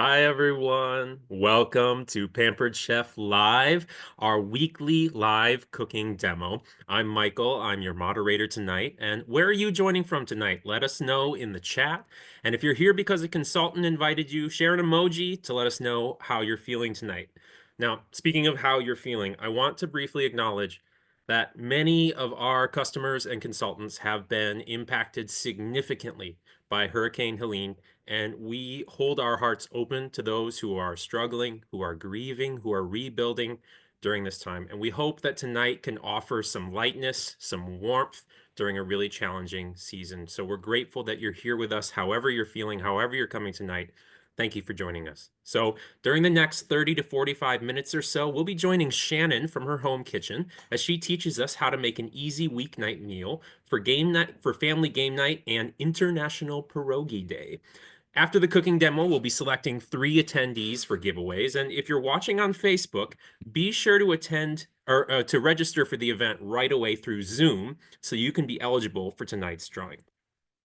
Hi, everyone. Welcome to Pampered Chef Live, our weekly live cooking demo. I'm Michael. I'm your moderator tonight. And where are you joining from tonight? Let us know in the chat. And if you're here because a consultant invited you, share an emoji to let us know how you're feeling tonight. Now, speaking of how you're feeling, I want to briefly acknowledge that many of our customers and consultants have been impacted significantly by Hurricane Helene, and we hold our hearts open to those who are struggling, who are grieving, who are rebuilding during this time. And we hope that tonight can offer some lightness, some warmth during a really challenging season. So we're grateful that you're here with us, however you're feeling, however you're coming tonight. Thank you for joining us. So during the next 30 to 45 minutes or so, we'll be joining Shannon from her home kitchen as she teaches us how to make an easy weeknight meal for game night, for family game night and International Pierogi Day. After the cooking demo, we'll be selecting 3 attendees for giveaways. And if you're watching on Facebook, be sure to attend or to register for the event right away through Zoom so you can be eligible for tonight's drawing.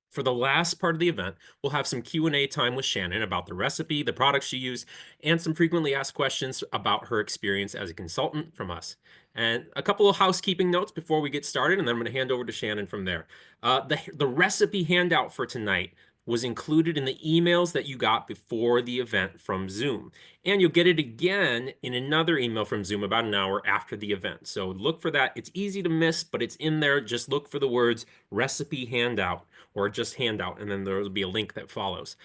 For the last part of the event, we'll have some Q&A time with Shannon about the recipe, the products she used, and some frequently asked questions about her experience as a consultant from us. And a couple of housekeeping notes before we get started, and then I'm going to hand over to Shannon from there. The recipe handout for tonight was included in the emails that you got before the event from Zoom. And you'll get it again in another email from Zoom about an hour after the event. So look for that. It's easy to miss, but it's in there. Just look for the words recipe handout or just handout, and then there will be a link that follows.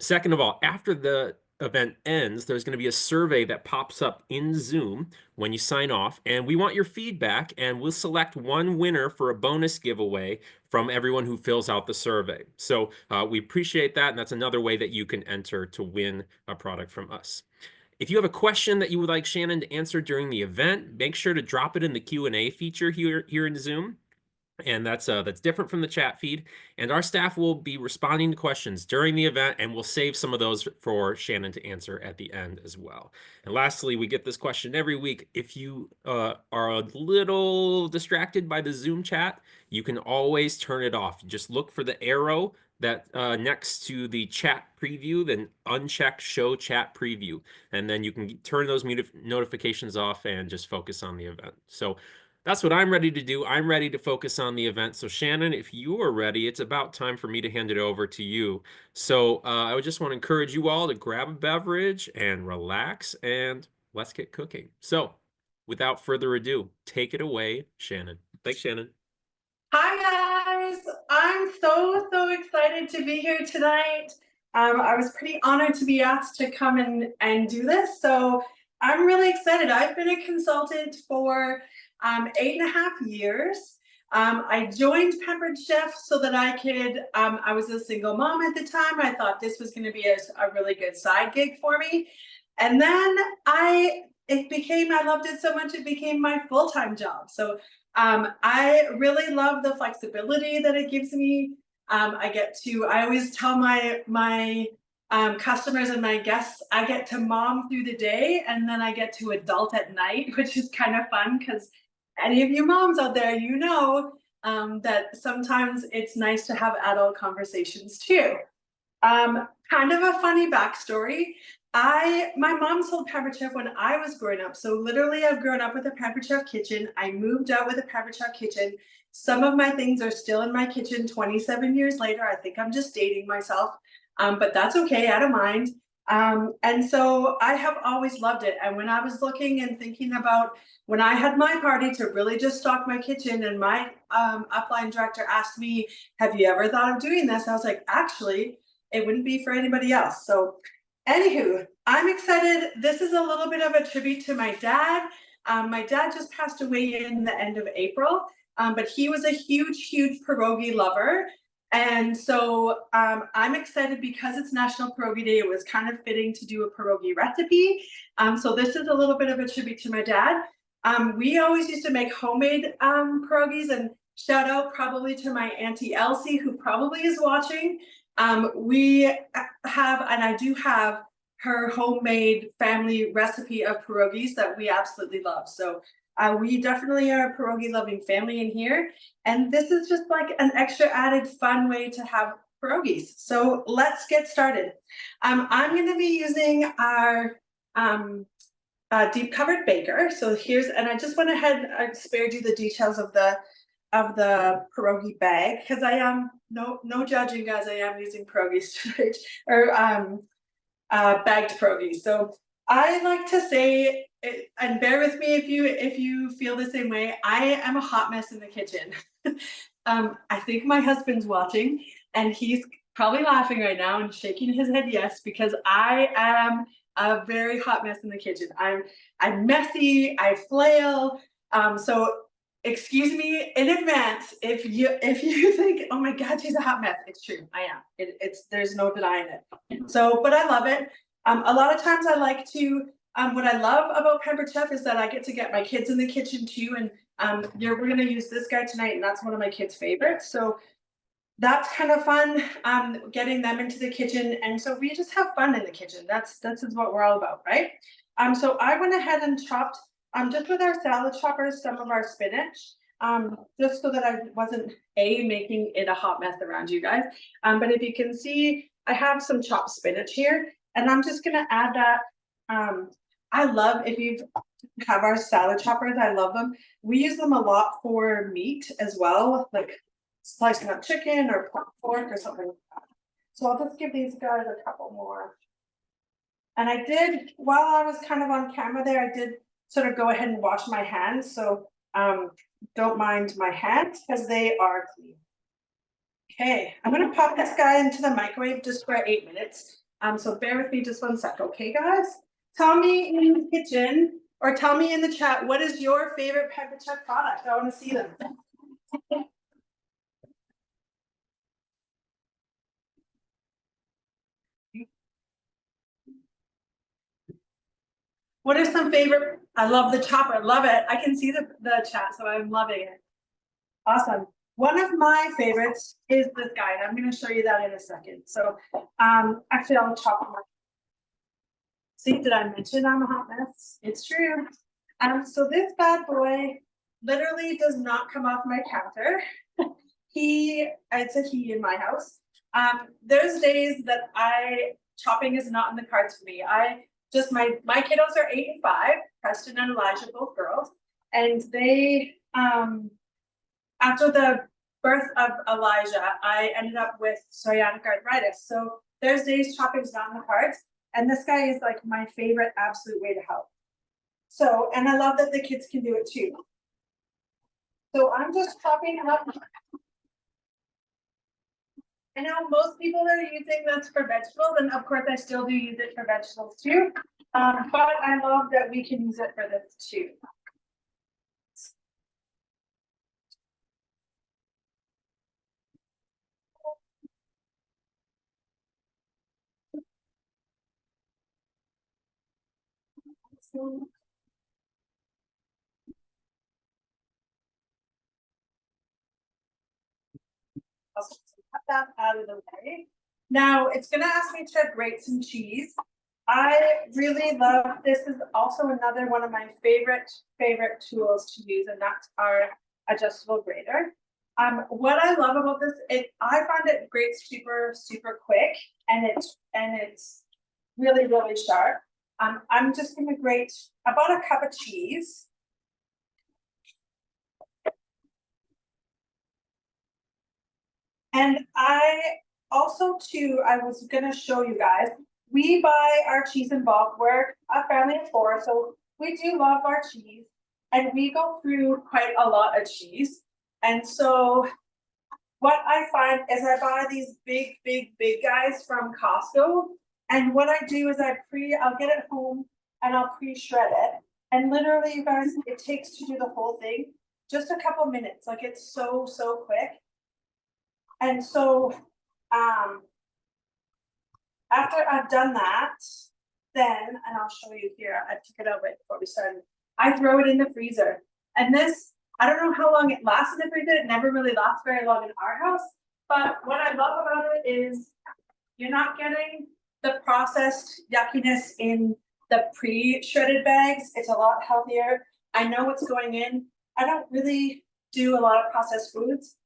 Second of all, after the event ends, there's going to be a survey that pops up in Zoom when you sign off, and we want your feedback, and we'll select one winner for a bonus giveaway from everyone who fills out the survey. So we appreciate that, and that's another way that you can enter to win a product from us. If you have a question that you would like Shannon to answer during the event, make sure to drop it in the Q&A feature here in Zoom. And that's different from the chat feed. And our staff will be responding to questions during the event, and we'll save some of those for Shannon to answer at the end as well. And lastly, we get this question every week. If you are a little distracted by the Zoom chat, you can always turn it off. Just look for the arrow that next to the chat preview, then uncheck show chat preview. And then you can turn those notifications off and just focus on the event. So that's what I'm ready to do. I'm ready to focus on the event. So Shannon, if you are ready, it's about time for me to hand it over to you. So I would just want to encourage you all to grab a beverage and relax, and let's get cooking. So without further ado, take it away, Shannon. Thanks, Shannon. Hi guys, I'm so excited to be here tonight. I was pretty honored to be asked to come and do this, so I'm really excited. I've been a consultant for 8.5 years. I joined Pampered Chef so that I could, I was a single mom at the time. I thought this was going to be a really good side gig for me. And then I loved it so much, it became my full-time job. So I really love the flexibility that it gives me. I always tell my customers and my guests, I get to mom through the day and then I get to adult at night, which is kind of fun because any of you moms out there, you know that sometimes it's nice to have adult conversations too. Kind of a funny backstory. My mom sold Pampered Chef when I was growing up. So literally I've grown up with a Pampered Chef kitchen. I moved out with a Pampered Chef kitchen. Some of my things are still in my kitchen 27 years later. I think I'm just dating myself, but that's okay, I don't mind. And so I have always loved it. And when I was looking and thinking about when I had my party to really just stock my kitchen, and my upline director asked me, have you ever thought of doing this? I was like, actually, it wouldn't be for anybody else. So anywho, I'm excited. This is a little bit of a tribute to my dad. My dad just passed away in the end of April, but he was a huge pierogi lover. And so I'm excited because it's National Pierogi Day. It was kind of fitting to do a pierogi recipe. So this is a little bit of a tribute to my dad. We always used to make homemade pierogies, and shout out probably to my Auntie Elsie, who probably is watching. We have, and I do have, her homemade family recipe of pierogies that we absolutely love. So we definitely are a pierogi loving family in here. And this is just like an extra added fun way to have pierogies. So let's get started. I'm going to be using our deep covered baker. So here's, and I just went ahead, I spared you the details of the pierogi bag because I am no judging, guys. I am using pierogies tonight, or bagged pierogies. So I like to say, and bear with me if you feel the same way. I am a hot mess in the kitchen. I think my husband's watching, and he's probably laughing right now and shaking his head yes, because I am a very hot mess in the kitchen. I'm messy. I flail. So excuse me in advance if you think, oh my God, she's a hot mess. It's true. I am. It's there's no denying it. So, but I love it. A lot of times I like to. What I love about Pampered Chef is that I get to get my kids in the kitchen too, and we're going to use this guy tonight, and that's one of my kids' favorites. So that's kind of fun, getting them into the kitchen, and so we just have fun in the kitchen. That's what we're all about, right? So I went ahead and chopped, just with our salad choppers, some of our spinach, just so that I wasn't making it a hot mess around you guys. But if you can see, I have some chopped spinach here, and I'm just gonna add that. I love, if you have our salad choppers, I love them. We use them a lot for meat as well, like slicing up chicken or pork or something like that. So I'll just give these guys a couple more. And I did, while I was kind of on camera there, I did sort of go ahead and wash my hands. So don't mind my hands because they are clean. Okay, I'm gonna pop this guy into the microwave just for 8 minutes. So bear with me just 1 sec, okay, guys? Tell me in the kitchen or tell me in the chat, what is your favorite Pampered Chef product? I want to see them. What are some favorite? I love the chopper. Love it. I can see the chat, so I'm loving it. Awesome. One of my favorites is this guy, and I'm going to show you that in a second. So, actually, I'll chop them up. See, did I mention I'm a hot mess? It's true. So this bad boy literally does not come off my counter. It's a he in my house. There's days that chopping is not in the cards for me. My kiddos are 8 and 5, Preston and Elijah, both girls, and they after the birth of Elijah, I ended up with psoriatic arthritis. So there's days chopping's not in the cards, and this guy is like my favorite absolute way to help. So, and I love that the kids can do it too. So I'm just chopping up. I know most people are using this for vegetables, and of course I still do use it for vegetables too. But I love that we can use it for this too. I'll cut that out of the way. Now it's gonna ask me to grate some cheese. I really love, this is also another one of my favorite tools to use, and that's our adjustable grater. What I love about this, I find it grates super quick, and it's really sharp. I'm just gonna grate about a cup of cheese. And I also too, I was gonna show you guys, we buy our cheese in bulk. We're a family of 4, so we do love our cheese, and we go through quite a lot of cheese. And so what I find is I buy these big guys from Costco, and what I do is I'll get it home and I'll pre-shred it. And literally, you guys, it takes to do the whole thing just a couple minutes. Like, it's so quick. And so after I've done that, then, and I'll show you here, I took it out right before we started, I throw it in the freezer. And this, I don't know how long it lasts in the freezer. It never really lasts very long in our house. But what I love about it is you're not getting the processed yuckiness in the pre-shredded bags. It's a lot healthier. I know what's going in. I don't really do a lot of processed foods.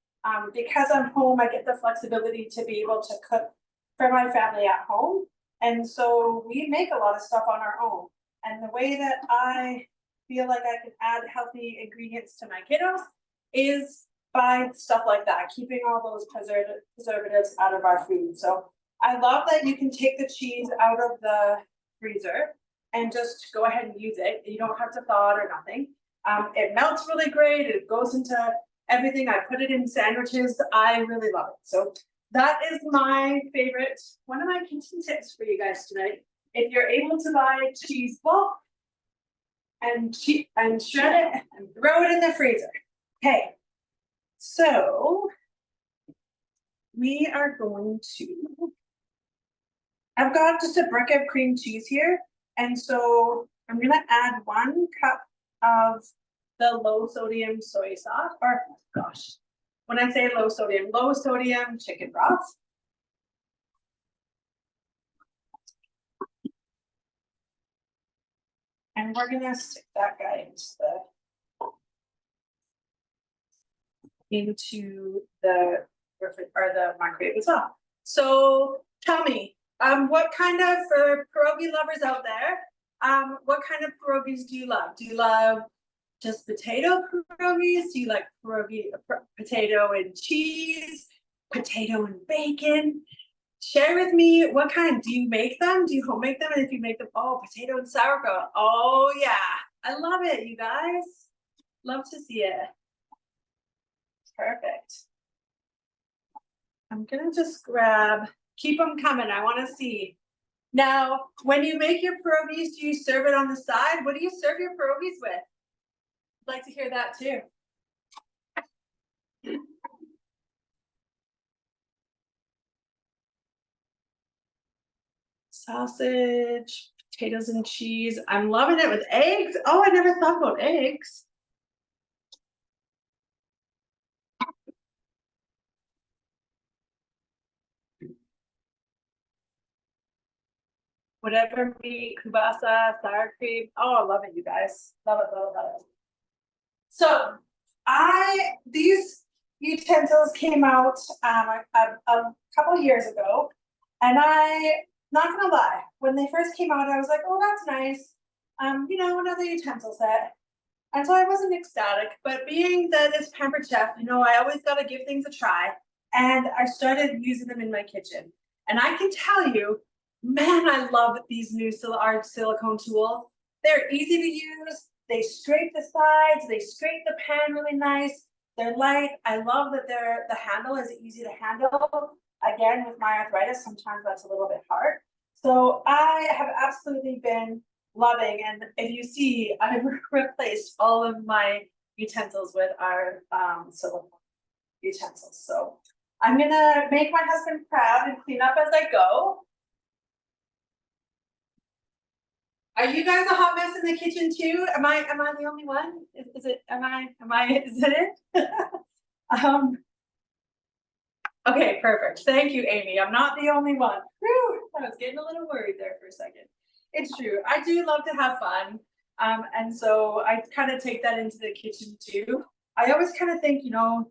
Because I'm home, I get the flexibility to be able to cook for my family at home. And so we make a lot of stuff on our own. And the way that I feel like I can add healthy ingredients to my kiddos is by stuff like that, keeping all those preservatives out of our food. So I love that you can take the cheese out of the freezer and just go ahead and use it. You don't have to thaw it or nothing. It melts really great. It goes into everything. I put it in sandwiches. I really love it. So that is my favorite, one of my kitchen tips for you guys tonight. If you're able to buy cheese bulk and shred it and throw it in the freezer. Okay, so we are going to, I've got just a brick of cream cheese here. And so I'm gonna add 1 cup of the low sodium soy sauce, or gosh, when I say low sodium chicken broth. And we're gonna stick that guy into the microwave as well. So tell me, what kind of, for pierogi lovers out there, what kind of pierogies do you love? Do you love just potato pierogies? Do you like potato and cheese, potato and bacon? Share with me, what kind do you make them? Do you home make them? And if you make them, oh, potato and sauerkraut. Oh yeah, I love it, you guys. Love to see it. Perfect. I'm gonna just grab, keep them coming. I want to see. Now, when you make your pierogies, do you serve it on the side? What do you serve your pierogies with? I'd like to hear that too. Sausage, potatoes and cheese. I'm loving it with eggs. Oh, I never thought about eggs. Whatever meat, kielbasa, sour cream. Oh, I love it, you guys. Love it, love it, love it. So these utensils came out a couple of years ago, and not gonna lie, when they first came out, I was like, oh, that's nice. You know, another utensil set. And so I wasn't ecstatic, but being that it's Pampered Chef, you know, I always gotta give things a try. And I started using them in my kitchen. And I can tell you, man, I love these new our silicone tools. They're easy to use. They scrape the sides, they scrape the pan really nice. They're light. I love that the handle is easy to handle. Again, with my arthritis, sometimes that's a little bit hard. So I have absolutely been loving, and if you see, I've replaced all of my utensils with our silicone utensils. So I'm gonna make my husband proud and clean up as I go. Are you guys a hot mess in the kitchen too? Am I the only one? Is it, is it it? Okay, perfect. Thank you, Amy. I'm not the only one. Whew, I was getting a little worried there for a second. It's true. I do love to have fun. And so I kind of take that into the kitchen too. I always kind of think, you know,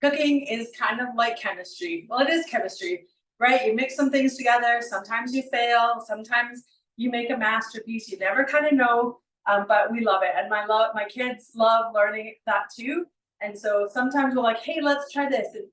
cooking is kind of like chemistry. Well, it is chemistry, right? You mix some things together. Sometimes you fail. Sometimes you make a masterpiece. You never kind of know, but we love it. And my kids love learning that too. And so sometimes we're like, hey, let's try this. And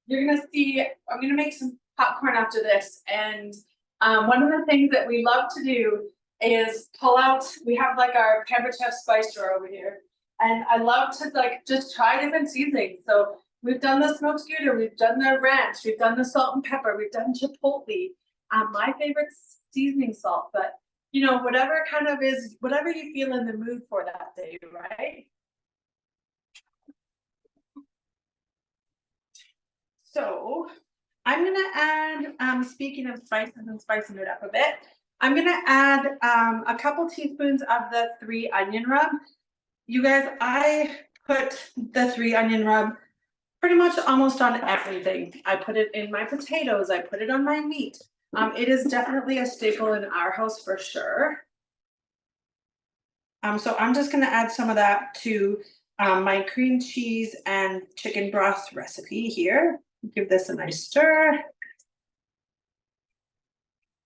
you're gonna see, I'm gonna make some popcorn after this. And one of the things that we love to do is pull out, we have like our Pampered Chef spice drawer over here. And I love to like just try different seasonings. So we've done the smoked gouda, we've done the ranch, we've done the salt and pepper, we've done chipotle. My favorite seasoning salt, but you know, whatever kind of is, whatever you feel in the mood for that day, right? So I'm gonna add, speaking of spices and spicing it up a bit, I'm gonna add a couple teaspoons of the 3 onion rub. You guys, I put the 3 onion rub pretty much almost on everything. I put it in my potatoes, I put it on my meat. It is definitely a staple in our house for sure. So I'm just gonna add some of that to my cream cheese and chicken broth recipe here. Give this a nice stir.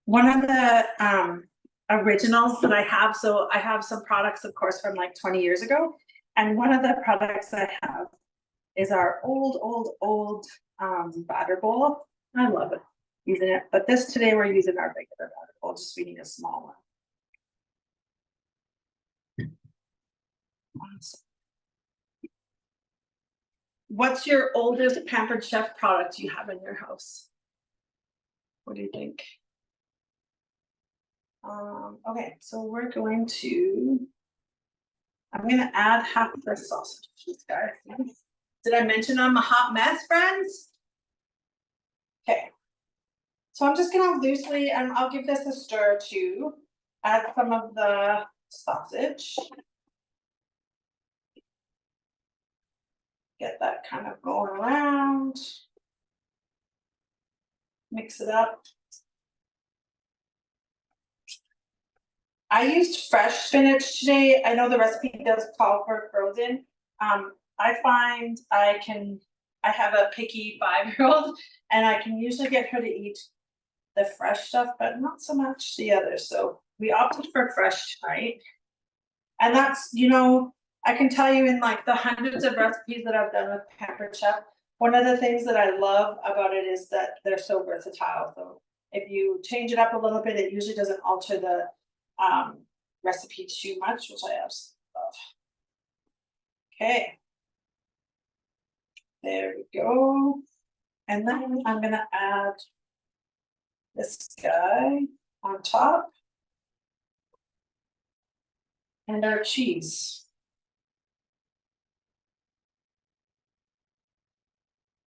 One of the originals that I have, so I have some products, of course, from like 20 years ago. And one of the products I have is our old batter bowl. I love it, using it. But this today we're using our regular batter bowl, just we need a small one. Awesome. What's your oldest Pampered Chef product you have in your house? What do you think? Okay, so we're going to, I'm gonna add half the sausage, guys. Did I mention I'm a hot mess, friends? Okay. So I'm just gonna loosely, and I'll give this a stir to add some of the sausage. Get that kind of going around. Mix it up. I used fresh spinach today. I know the recipe does call for frozen. I find I have a picky 5-year-old and I can usually get her to eat the fresh stuff, but not so much the others. So we opted for fresh tonight. And that's, you know, I can tell you in like the hundreds of recipes that I've done with Pampered Chef, one of the things that I love about it is that they're so versatile. So if you change it up a little bit, it usually doesn't alter the recipe too much, which I absolutely love. Okay. There we go. And then I'm gonna add this guy on top. And our cheese.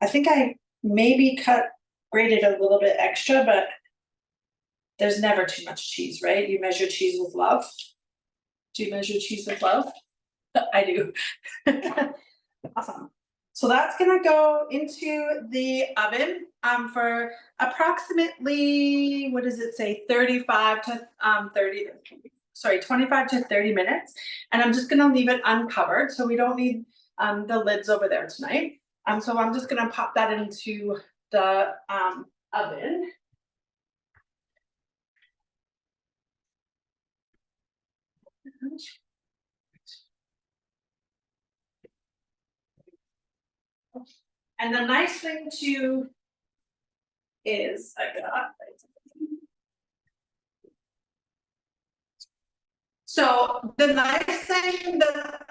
I think I maybe grated a little bit extra, but there's never too much cheese, right? You measure cheese with love. Do you measure cheese with love? I do. Awesome. So that's gonna go into the oven for approximately, what does it say, 25 to 25 to 30 minutes. And I'm just gonna leave it uncovered, so we don't need the lids over there tonight. So I'm just gonna pop that into the oven. And the nice thing too is so the nice thing that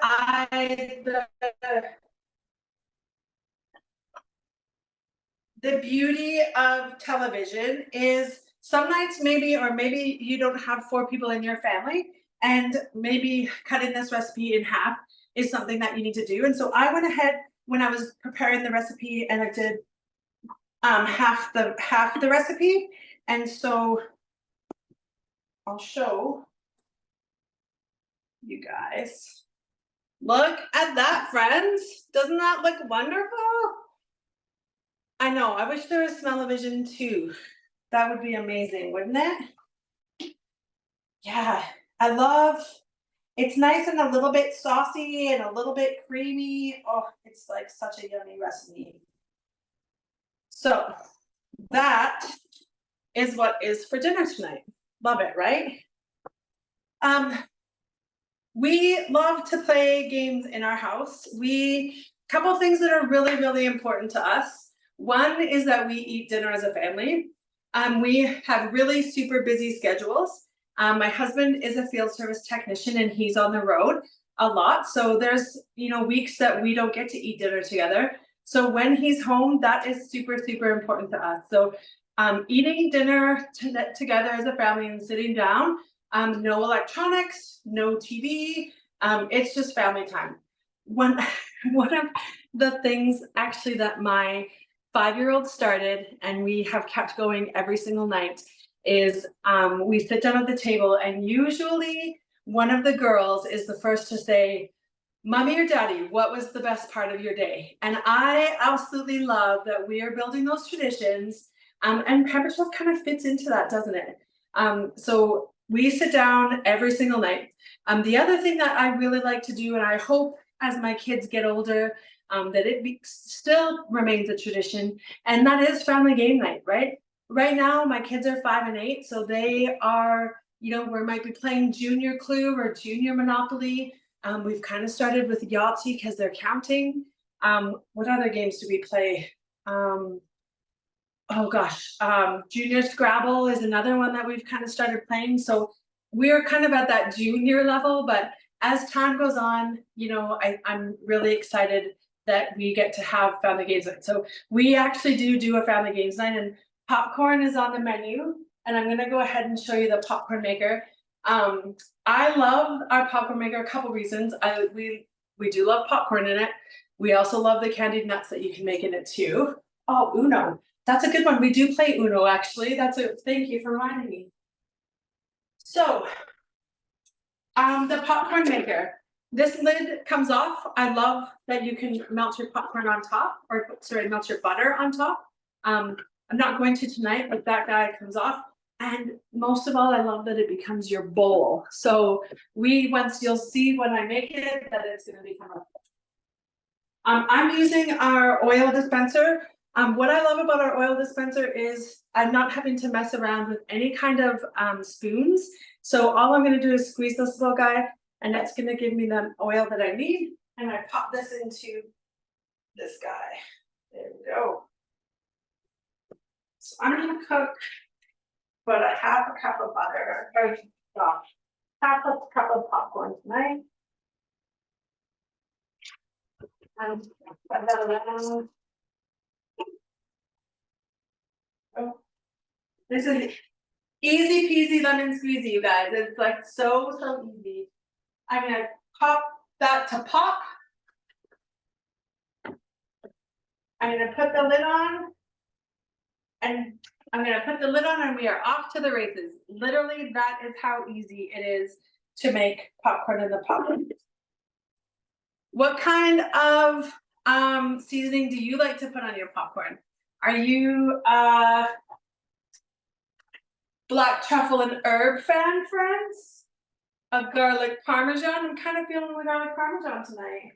the beauty of television is some nights maybe you don't have 4 people in your family, and maybe cutting this recipe in half is something that you need to do. And so I went ahead when I was preparing the recipe and I did half the recipe. And so I'll show you guys. Look at that, friends. Doesn't that look wonderful? I know, I wish there was smell-o-vision too. That would be amazing, wouldn't it? Yeah, I love, it's nice and a little bit saucy and a little bit creamy. Oh, it's like such a yummy recipe. So that is what is for dinner tonight. Love it, right? We love to play games in our house. Couple things that are really, really important to us. One is that we eat dinner as a family. We have really super busy schedules. My husband is a field service technician and he's on the road a lot. So there's, weeks that we don't get to eat dinner together. So when he's home, that is super, super important to us. So eating dinner together as a family and sitting down, no electronics, no TV, it's just family time. One of the things actually that my 5-year-old started, and we have kept going every single night, is we sit down at the table and usually one of the girls is the first to say, "Mommy or Daddy, what was the best part of your day?" And I absolutely love that we are building those traditions, and Pampered Chef kind of fits into that, doesn't it? So we sit down every single night. The other thing that I really like to do, and I hope as my kids get older, that still remains a tradition, and that is family game night, right? Right now, my kids are 5 and 8, so they are, we might be playing Junior Clue or Junior Monopoly. We've kind of started with Yahtzee because they're counting. What other games do we play? Oh gosh, Junior Scrabble is another one that we've kind of started playing. So we're kind of at that junior level, but as time goes on, I'm really excited that we get to have family games night. So we actually do a family games night, and popcorn is on the menu. And I'm gonna go ahead and show you the popcorn maker. I love our popcorn maker, a couple reasons. We do love popcorn in it. We also love the candied nuts that you can make in it too. Oh, Uno. That's a good one. We do play Uno, actually. Thank you for reminding me. So, the popcorn maker. This lid comes off. I love that you can melt your popcorn on top, or sorry, melt your butter on top. I'm not going to tonight, but that guy comes off. And most of all, I love that it becomes your bowl. So once you'll see when I make it, that it's gonna become a I'm using our oil dispenser. What I love about our oil dispenser is I'm not having to mess around with any kind of spoons. So all I'm gonna do is squeeze this little guy, and it's gonna give me the oil that I need. And I pop this into this guy. There we go. So I'm gonna cook about a half a cup of butter, or half a cup of popcorn tonight. And put that around. Oh, this is easy peasy lemon squeezy, you guys. It's like so easy. I'm gonna pop that to pop. I'm gonna put the lid on, and I'm gonna put the lid on, and we are off to the races. Literally, that is how easy it is to make popcorn in the pot. What kind of seasoning do you like to put on your popcorn? Are you black truffle and herb fan, friends? A garlic parmesan? I'm kind of feeling the garlic parmesan tonight.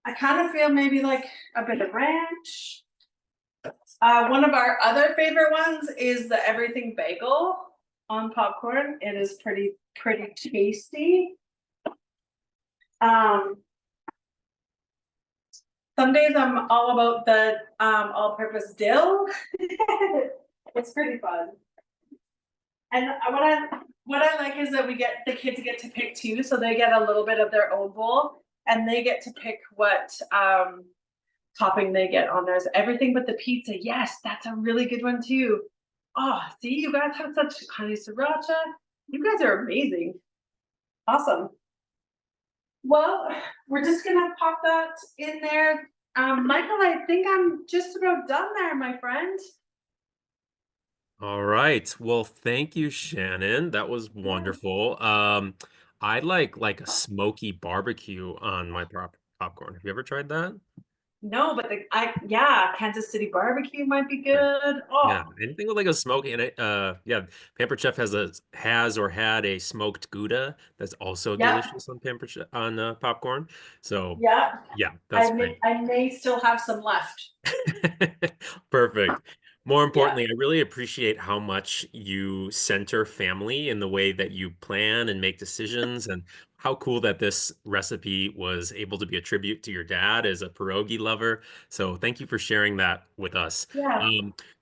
I kind of feel maybe like a bit of ranch. One of our other favorite ones is the everything bagel on popcorn. It is pretty tasty. Some days I'm all about the all-purpose dill. It's pretty fun. And what I like is that the kids get to pick too, so they get a little bit of their own bowl, and they get to pick what topping they get on theirs. Everything but the pizza. Yes, that's a really good one too. Oh, see, you guys have such honey sriracha. You guys are amazing. Awesome. Well, we're just gonna pop that in there. Michael, I think I'm just about done there, my friend. All right. Well, thank you, Shannon. That was Yeah. wonderful. I like a smoky barbecue on my popcorn. Have you ever tried that? No, but yeah, Kansas City barbecue might be Right. good. Oh, Yeah, anything with like a smoky and it, yeah, Pampered Chef has or had a smoked Gouda that's also yeah, delicious on Pampered Chef on popcorn. So yeah. yeah, that's great. I may still have some left. Perfect. More Yeah. importantly, I really appreciate how much you center family in the way that you plan and make decisions, and how cool that this recipe was able to be a tribute to your dad as a pierogi lover. So thank you for sharing that with us. Yeah.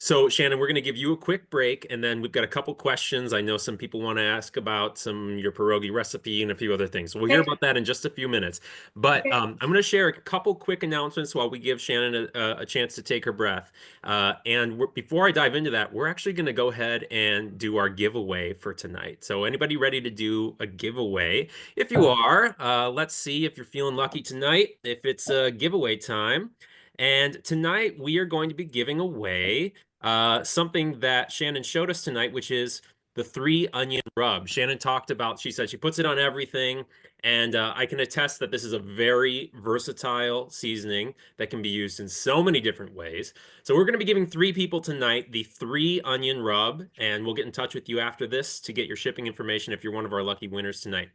So Shannon, we're going to give you a quick break, and then we've got a couple questions. I know some people want to ask about your pierogi recipe and a few other things. So we'll hear Okay. about that in just a few minutes. But Okay. I'm going to share a couple quick announcements while we give Shannon a chance to take her breath. Before I dive into that, we're actually going to go ahead and do our giveaway for tonight. So anybody ready to do a giveaway? If you are, let's see if you're feeling lucky tonight, if it's giveaway time. And tonight we are going to be giving away something that Shannon showed us tonight, which is the 3 onion rub. Shannon talked about, she said she puts it on everything, and I can attest that this is a very versatile seasoning that can be used in so many different ways. So we're going to be giving 3 people tonight the 3 onion rub, and we'll get in touch with you after this to get your shipping information if you're one of our lucky winners tonight.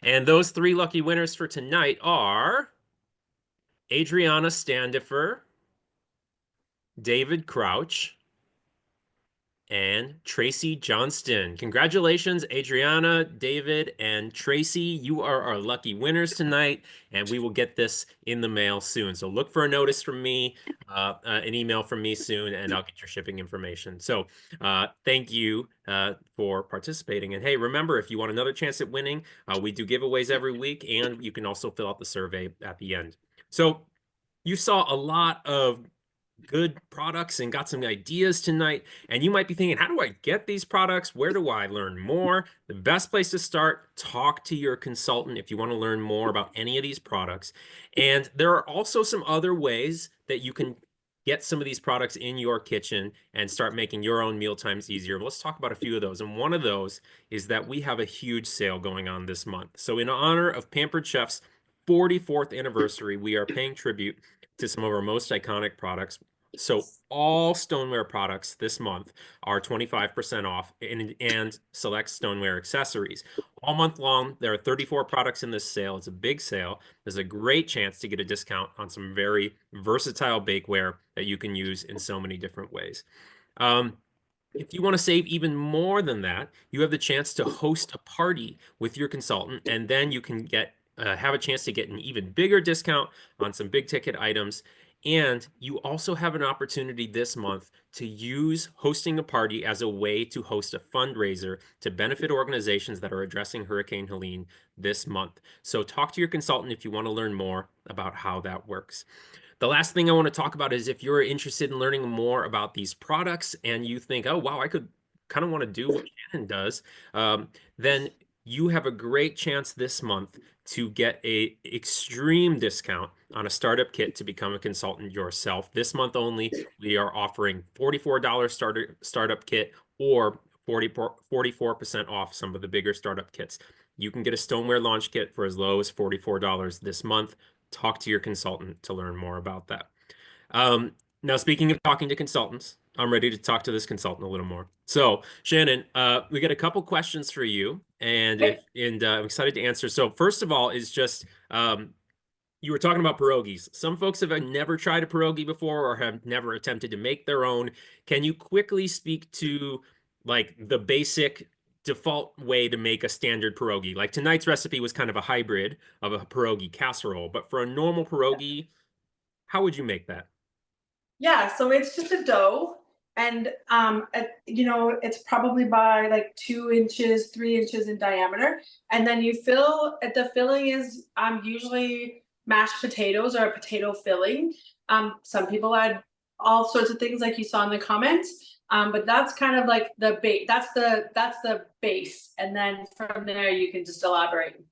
And those 3 lucky winners for tonight are Adriana Standifer, David Crouch, and Tracy Johnston. Congratulations, Adriana, David, and Tracy. You are our lucky winners tonight, and we will get this in the mail soon. So look for a notice from me, an email from me soon, and I'll get your shipping information. So thank you for participating. And hey, remember, if you want another chance at winning, we do giveaways every week, and you can also fill out the survey at the end. So you saw a lot of good products and got some ideas tonight. And you might be thinking, how do I get these products? Where do I learn more? The best place to start, talk to your consultant if you want to learn more about any of these products. And there are also some other ways that you can get some of these products in your kitchen and start making your own meal times easier. Let's talk about a few of those. And one of those is that we have a huge sale going on this month. So in honor of Pampered Chef's 44th anniversary, we are paying tribute to some of our most iconic products. So all stoneware products this month are 25% off and select stoneware accessories. All month long, there are 34 products in this sale. It's a big sale. There's a great chance to get a discount on some very versatile bakeware that you can use in so many different ways. If you want to save even more than that, you have the chance to host a party with your consultant, and then you can have a chance to get an even bigger discount on some big ticket items. And you also have an opportunity this month to use hosting a party as a way to host a fundraiser to benefit organizations that are addressing Hurricane Helene this month. So talk to your consultant if you want to learn more about how that works. The last thing I want to talk about is if you're interested in learning more about these products and you think, oh, wow, I could kind of want to do what Shannon does, then you have a great chance this month to get a extreme discount on a startup kit to become a consultant yourself. This month only, we are offering $44 startup kit or 44% off some of the bigger startup kits. You can get a stoneware launch kit for as low as $44 this month. Talk to your consultant to learn more about that. Now, speaking of talking to consultants, I'm ready to talk to this consultant a little more. So, Shannon, we got a couple questions for you, and I'm excited to answer. So, first of all, is just you were talking about pierogies. Some folks have never tried a pierogi before or have never attempted to make their own. Can you quickly speak to like the basic default way to make a standard pierogi? Like tonight's recipe was kind of a hybrid of a pierogi casserole, but for a normal pierogi, how would you make that? Yeah, so it's just a dough, and it's probably by like 2 inches, 3 inches in diameter, and then you fill. The filling is usually mashed potatoes or a potato filling. Some people add all sorts of things, like you saw in the comments. But that's kind of like the base. That's the base, and then from there you can just elaborate.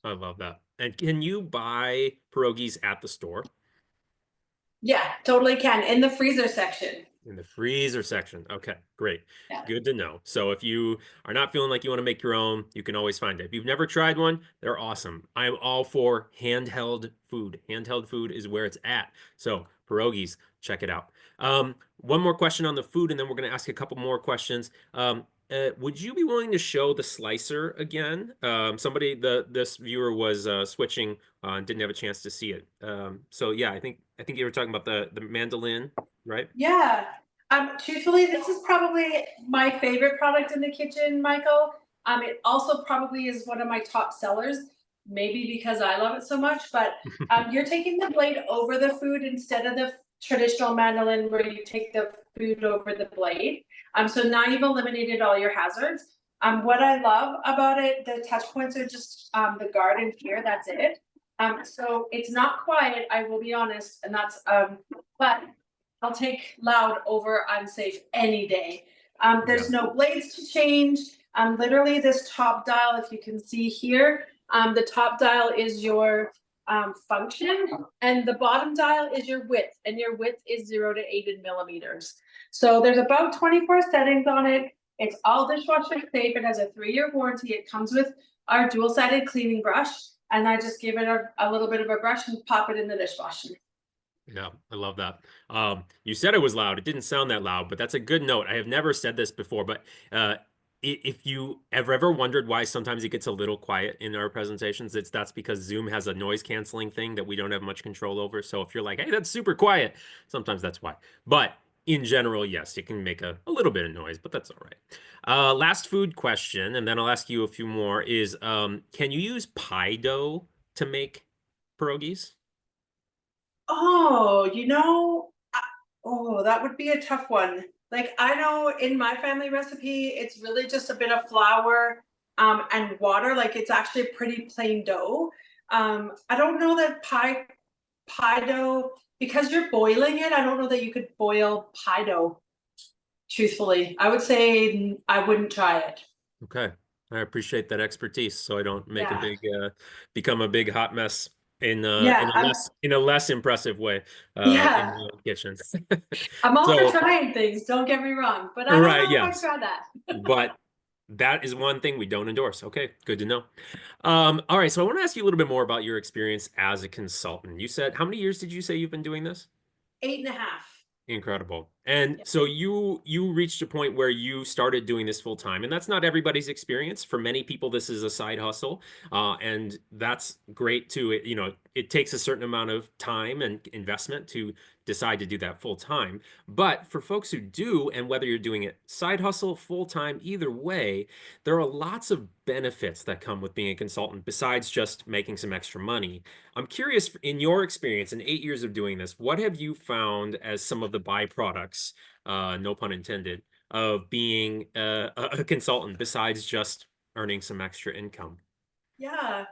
I love that. And can you buy pierogies at the store? Yeah, totally can, in the freezer section. In the freezer section. Okay, great. Yeah. Good to know. So if you are not feeling like you want to make your own, you can always find it. If you've never tried one, they're awesome. I'm all for handheld food. Handheld food is where it's at. So pierogies, check it out. One more question on the food, and then we're going to ask a couple more questions. Would you be willing to show the slicer again? This viewer was switching and didn't have a chance to see it. So yeah, I think you were talking about the mandolin, right? Yeah. Truthfully, this is probably my favorite product in the kitchen, Michael. It also probably is one of my top sellers, maybe because I love it so much, but you're taking the blade over the food instead of the traditional mandolin where you take the food over the blade. So now you've eliminated all your hazards. What I love about it, the touch points are just the guard and here, that's it. So it's not quiet, I will be honest, and that's but I'll take loud over unsafe any day. There's no blades to change. Literally this top dial, if you can see here, the top dial is your function, and the bottom dial is your width, and your width is 0 to 8 in millimeters. So there's about 24 settings on it. It's all dishwasher safe. It has a 3-year warranty. It comes with our dual-sided cleaning brush, and I just give it a little bit of a brush and pop it in the dishwasher. Yeah, I love that. You said it was loud. It didn't sound that loud, but that's a good note. I have never said this before, but if you ever wondered why sometimes it gets a little quiet in our presentations, that's because Zoom has a noise canceling thing that we don't have much control over. So if you're like, hey, that's super quiet, sometimes that's why. But in general, yes, it can make a little bit of noise, but that's all right. Last food question, and then I'll ask you a few more, is can you use pie dough to make pierogies? Oh, oh, that would be a tough one. Like, I know in my family recipe, it's really just a bit of flour, and water. Like, it's actually a pretty plain dough. I don't know that pie dough, because you're boiling it, I don't know that you could boil pie dough, truthfully. I would say I wouldn't try it. Okay. I appreciate that expertise so I don't make a Yeah. big become a big hot mess Yeah, in a less impressive way in yeah. my own kitchen. I'm all for So, trying things, don't get me wrong, but I don't right, know if I'd yes. try that. But that is one thing we don't endorse. Okay, good to know. All right, so I want to ask you a little bit more about your experience as a consultant. You said, how many years did you say you've been doing this? 8.5. Incredible. And so you reached a point where you started doing this full time, and that's not everybody's experience. For many people, this is a side hustle, and that's great too. It takes a certain amount of time and investment to decide to do that full time. But for folks who do, and whether you're doing it side hustle, full time, either way, there are lots of benefits that come with being a consultant besides just making some extra money. I'm curious, in your experience in 8 years of doing this, what have you found as some of the byproducts, no pun intended, of being a consultant besides just earning some extra income? Yeah.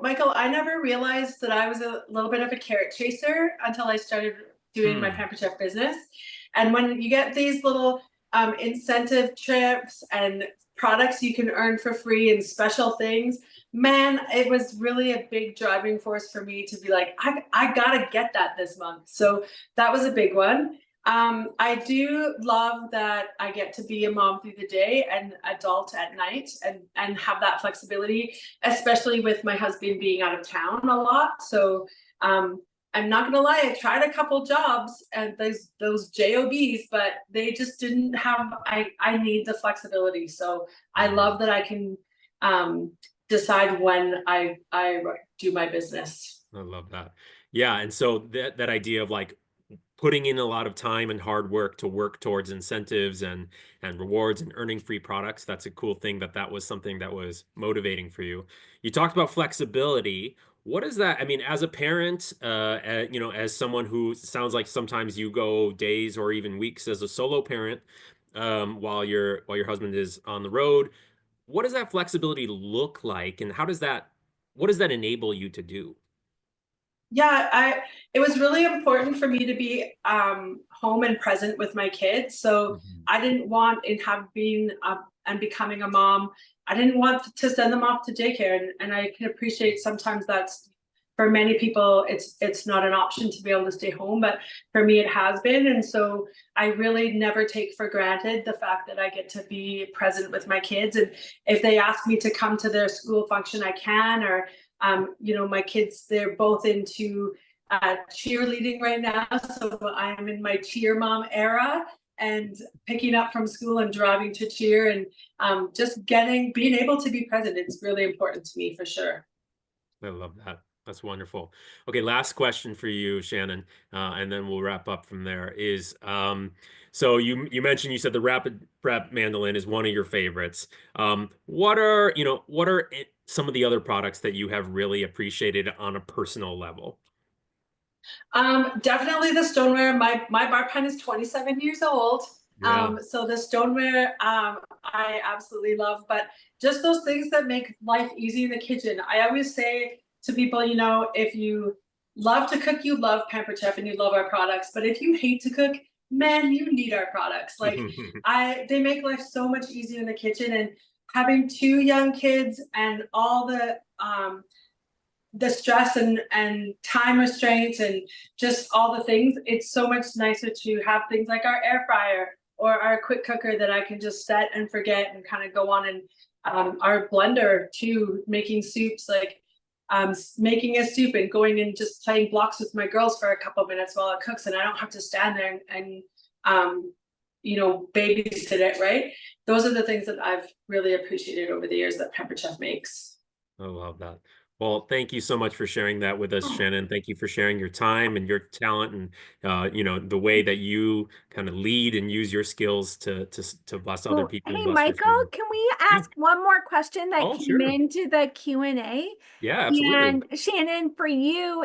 Michael, I never realized that I was a little bit of a carrot chaser until I started doing my Hmm. Pampered Chef business. And when you get these little incentive trips and products you can earn for free and special things, man, it was really a big driving force for me to be like, I gotta get that this month. So that was a big one. I do love that I get to be a mom through the day and adult at night, and have that flexibility, especially with my husband being out of town a lot. So um, I'm not gonna lie, I tried a couple jobs and those jobs, but they just didn't have. I need the flexibility, so I Mhm. love that I can um, decide when I do my business. I love that. Yeah, and so that idea of like putting in a lot of time and hard work to work towards incentives and rewards and earning free products, that's a cool thing that was something that was motivating for you. You talked about flexibility. What is that? I mean, as a parent, as someone who sounds like sometimes you go days or even weeks as a solo parent, while your husband is on the road, what does that flexibility look like, and what does that enable you to do? Yeah, it was really important for me to be home and present with my kids. So Mhm. I didn't want in have been and becoming a mom, I didn't want to send them off to daycare, and I can appreciate sometimes that's for many people it's not an option to be able to stay home, but for me it has been. And so I really never take for granted the fact that I get to be present with my kids, and if they ask me to come to their school function, I can. Or my kids, they're both into cheerleading right now. So I'm in my cheer mom era and picking up from school and driving to cheer, and just being able to be present. It's really important to me for sure. I love that. That's wonderful. Okay, last question for you, Shannon, and then we'll wrap up from there. So you mentioned you said the rapid prep mandolin is one of your favorites. What are some of the other products that you have really appreciated on a personal level? Definitely the stoneware. My bar pen is 27 years old. Yeah. So the stoneware, I absolutely love, but just those things that make life easy in the kitchen. I always say to people, if you love to cook, you love Pampered Chef and you love our products. But if you hate to cook, man, you need our products. Like, they make life so much easier in the kitchen. And having two young kids and all the stress and time restraints and just all the things, it's so much nicer to have things like our air fryer or our quick cooker that I can just set and forget and kind of go on. And our blender too, making soups, like making a soup and going and just playing blocks with my girls for a couple minutes while it cooks, and I don't have to stand there and babysit it, right? Those are the things that I've really appreciated over the years that Pepper Chef makes. I love that. Well, thank you so much for sharing that with us, Shannon. Thank you for sharing your time and your talent and the way that you kind of lead and use your skills to bless other Oh, people and hey, bless your Michael, family. can we Yeah. ask one more question that Oh, came sure. into the Q&A? Yeah, absolutely. And Shannon, for you,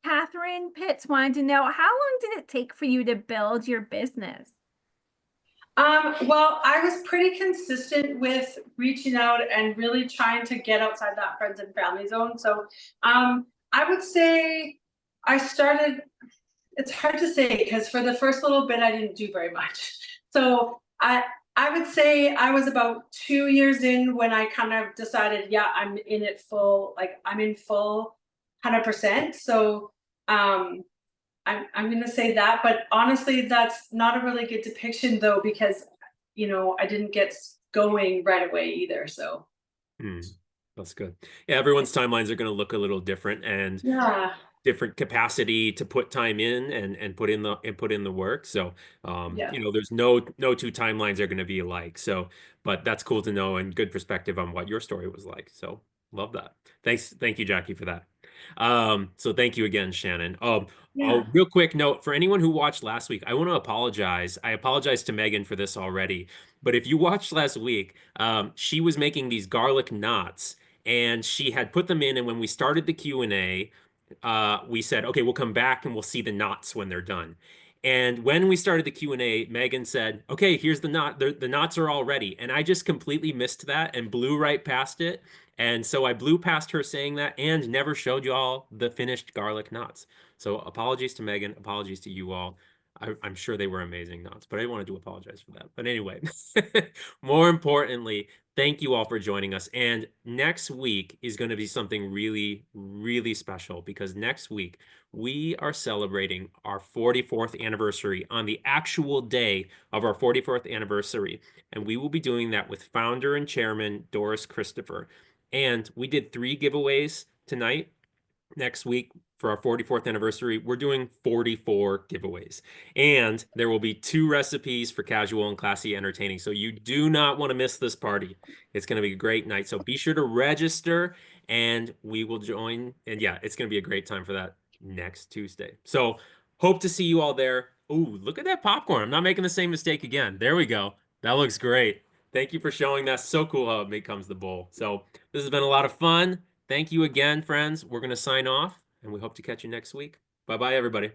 Catherine Pitts wanted to know, how long did it take for you to build your business? Well, I was pretty consistent with reaching out and really trying to get outside that friends and family zone. So I would say I started, it's hard to say because for the first little bit I didn't do very much. So I would say I was about 2 years in when I kind of decided, yeah, I'm in it full, like I'm in full 100%. So I'm gonna say that, but honestly, that's not a really good depiction though, because I didn't get going right away either. So Hmm, that's good. Yeah, everyone's timelines are going to look a little different and yeah, different capacity to put time in and put in the work. So, yeah, there's no two timelines are going to be alike. So, but that's cool to know and good perspective on what your story was like. So, love that. Thank you, Jackie, for that. So thank you again, Shannon. yeah. Real quick note for anyone who watched last week, I want to apologize. I apologize to Megan for this already, but if you watched last week, she was making these garlic knots and she had put them in. And when we started the Q&A, we said, okay, we'll come back and we'll see the knots when they're done. And when we started the Q&A, Megan said, okay, here's the knot. The knots are all ready. And I just completely missed that and blew right past it. And so I blew past her saying that and never showed you all the finished garlic knots. So apologies to Megan, apologies to you all. I'm sure they were amazing knots, but I wanted to apologize for that. But anyway, more importantly, thank you all for joining us. And next week is going to be something really, really special because next week we are celebrating our 44th anniversary on the actual day of our 44th anniversary. And we will be doing that with founder and chairman Doris Christopher. And we did 3 giveaways tonight. Next week, for our 44th anniversary, we're doing 44 giveaways. And there will be 2 recipes for casual and classy entertaining. So you do not want to miss this party. It's going to be a great night. So be sure to register and we will join. And yeah, it's going to be a great time for that next Tuesday. So hope to see you all there. Ooh, look at that popcorn. I'm not making the same mistake again. There we go. That looks great. Thank you for showing that. So cool how it becomes the bowl. So this has been a lot of fun. Thank you again, friends. We're going to sign off, and we hope to catch you next week. Bye-bye, everybody.